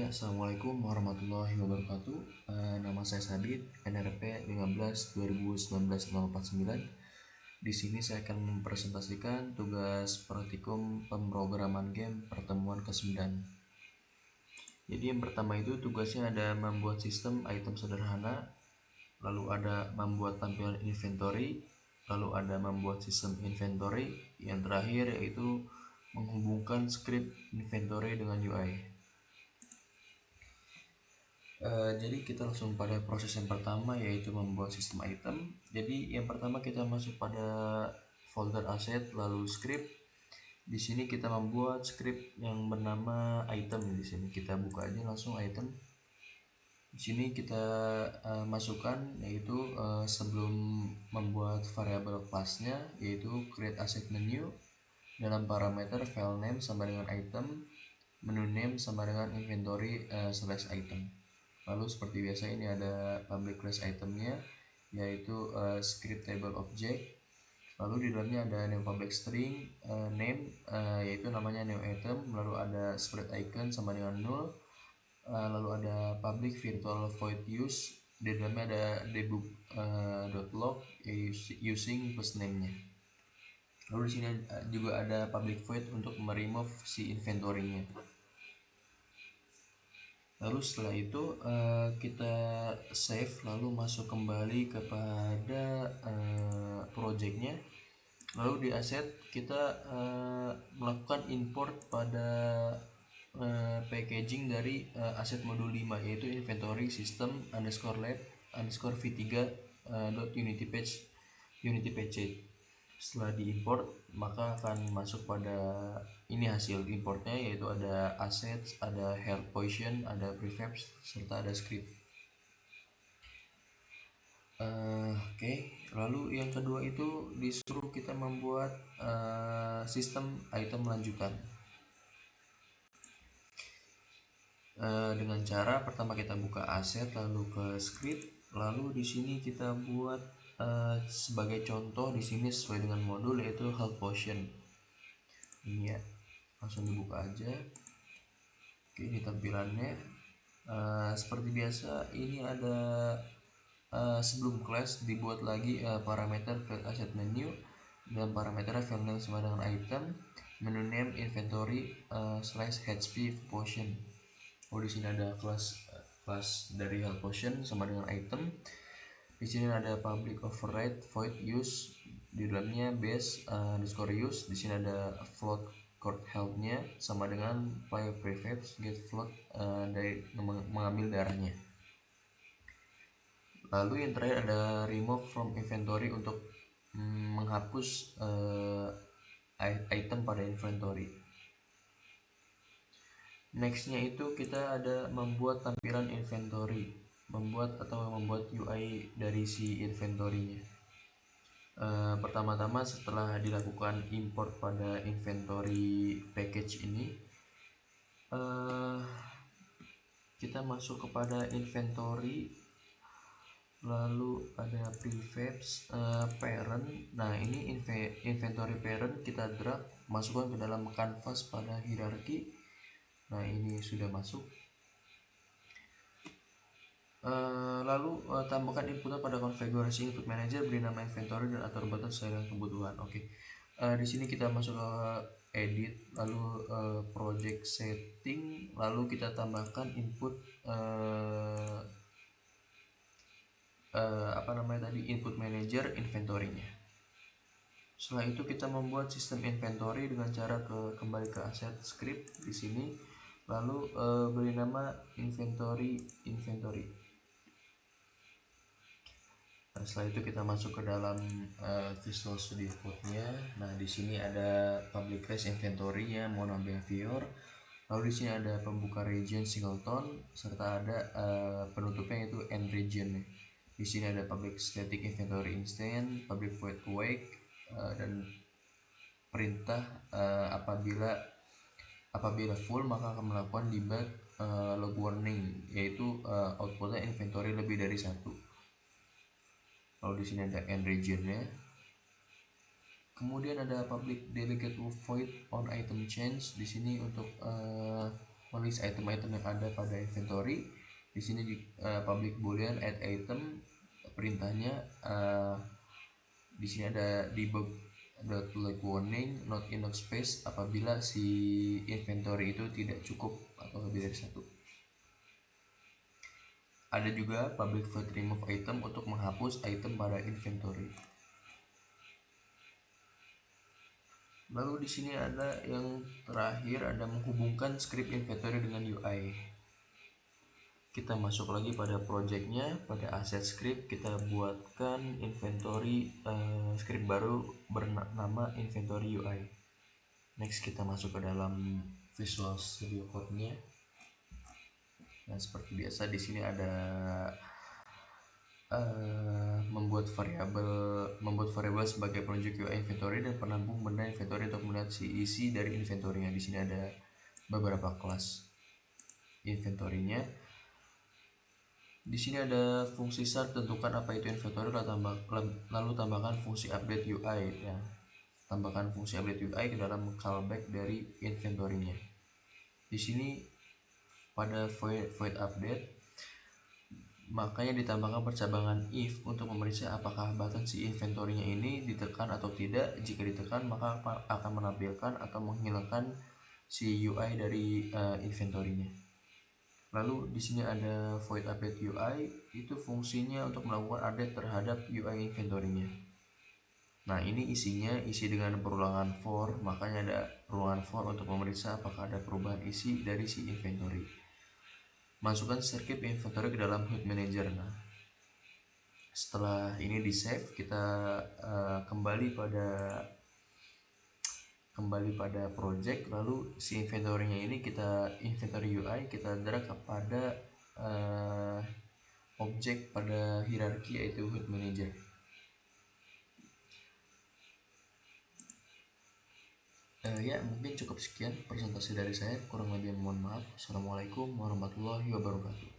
Assalamualaikum warahmatullahi wabarakatuh. Nama saya Sabit, NRP 15 2019 049. Di sini saya akan mempresentasikan tugas praktikum pemrograman game pertemuan ke-9. Jadi yang pertama itu tugasnya ada membuat sistem item sederhana, lalu ada membuat tampilan inventory, lalu ada membuat sistem inventory, yang terakhir yaitu menghubungkan script inventory dengan UI. Jadi kita langsung pada proses yang pertama, yaitu membuat sistem item. Jadi yang pertama kita masuk pada folder aset, lalu script. Di sini kita membuat script yang bernama item. Di sini kita buka aja langsung item. Di sini kita masukkan, yaitu sebelum membuat variabel classnya, yaitu create asset menu. Dalam parameter file name sama dengan item, menu name sama dengan inventory slash item. Lalu seperti biasa ini ada public class itemnya, yaitu script table object. Lalu di dalamnya ada name public string, name yaitu namanya new item. Lalu ada spread icon sama dengan null. Lalu ada public virtual void use. Di dalamnya ada debug .log using plus name-nya. Lalu di sini juga ada public void untuk meremove si inventory-nya. Lalu setelah itu kita save, lalu masuk kembali kepada projectnya. Lalu di asset kita melakukan import pada packaging dari aset modul 5, yaitu inventory system _lab _v3 .unity patch. Setelah diimport, maka akan masuk pada ini hasil importnya, yaitu ada assets, ada health potion, ada prefabs, serta ada script. Lalu yang kedua itu disuruh kita membuat sistem item lanjutan. Dengan cara pertama kita buka aset, lalu ke script, lalu di sini kita buat sebagai contoh di sini sesuai dengan modul, yaitu health potion. Ini ya, langsung dibuka aja. Oke, ini tampilannya. Seperti biasa, ini ada sebelum class dibuat lagi parameter create asset menu. Dalam parameter file name sama dengan item, menu name inventory slash hp potion. Di sini ada kelas dari health potion sama dengan item. Di sini ada public override void use, di dalamnya base underscore use. Di sini ada float cord health-nya sama dengan player prefabs get float dari mengambil darahnya. Lalu yang terakhir ada remove from inventory untuk menghapus item pada inventory. Nextnya itu kita ada membuat tampilan inventory, membuat UI dari si inventory-nya. Pertama-tama setelah dilakukan import pada inventory package ini, kita masuk kepada inventory, lalu ada prefabs parent. Nah, ini inventory parent kita drag masukkan ke dalam canvas pada hierarki. Nah, ini sudah masuk. Lalu tambahkan inputnya pada konfigurasi input manager, beri nama inventory dan atur button sesuai dengan kebutuhan. Di sini kita masuk ke edit, lalu project setting, lalu kita tambahkan input input manager inventory-nya. Setelah itu kita membuat sistem inventory dengan cara kembali ke aset script di sini, lalu beri nama inventory. Setelah itu kita masuk ke dalam Visual Studio Code-nya. Nah, di sini ada public class inventory-nya Mona Behavior. Lalu di sini ada pembuka region singleton, serta ada penutupnya yaitu end region. Di sini ada public static inventory instant, public void awake, dan perintah apabila full maka akan melakukan debug log warning, yaitu outputnya inventory lebih dari 1. Lalu di sini ada end region-nya. Kemudian ada public delegate void on item change. Di sini untuk list item-item yang ada pada inventory. Di sini public boolean add item, perintahnya di sini ada debug like warning not enough space apabila si inventory itu tidak cukup atau lebih dari satu. Ada juga public void remove item untuk menghapus item pada inventory. Lalu di sini ada yang terakhir, ada menghubungkan script inventory dengan UI. Kita masuk lagi pada projectnya, pada asset script kita buatkan inventory script baru bernama inventory UI. Next kita masuk ke dalam Visual Studio Code-nya. Nah seperti biasa di sini ada membuat variabel sebagai penunjuk UI inventory dan penampung benda inventory untuk melihat si isi dari inventory-nya. Di sini ada beberapa kelas inventory-nya. Di sini ada fungsi start, tentukan apa itu inventory, lalu tambahkan fungsi update UI ya. Tambahkan fungsi update UI ke dalam callback dari inventory-nya. Di sini pada void update makanya ditambahkan percabangan if untuk memeriksa apakah button si inventory-nya ini ditekan atau tidak. Jika ditekan maka akan menampilkan atau menghilangkan si UI dari inventory-nya. Lalu di sini ada void update UI, itu fungsinya untuk melakukan update terhadap UI inventory-nya. Nah ini isinya isi dengan perulangan for, makanya ada perulangan for untuk memeriksa apakah ada perubahan isi dari si inventory. Masukkan script inventory ke dalam HUD manager. Nah setelah ini di save, kita kembali pada project. Lalu si inventory-nya ini inventory UI kita drag kepada objek pada hierarki yaitu HUD manager. Ya mungkin cukup sekian presentasi dari saya, kurang lebih mohon maaf. Assalamualaikum warahmatullahi wabarakatuh.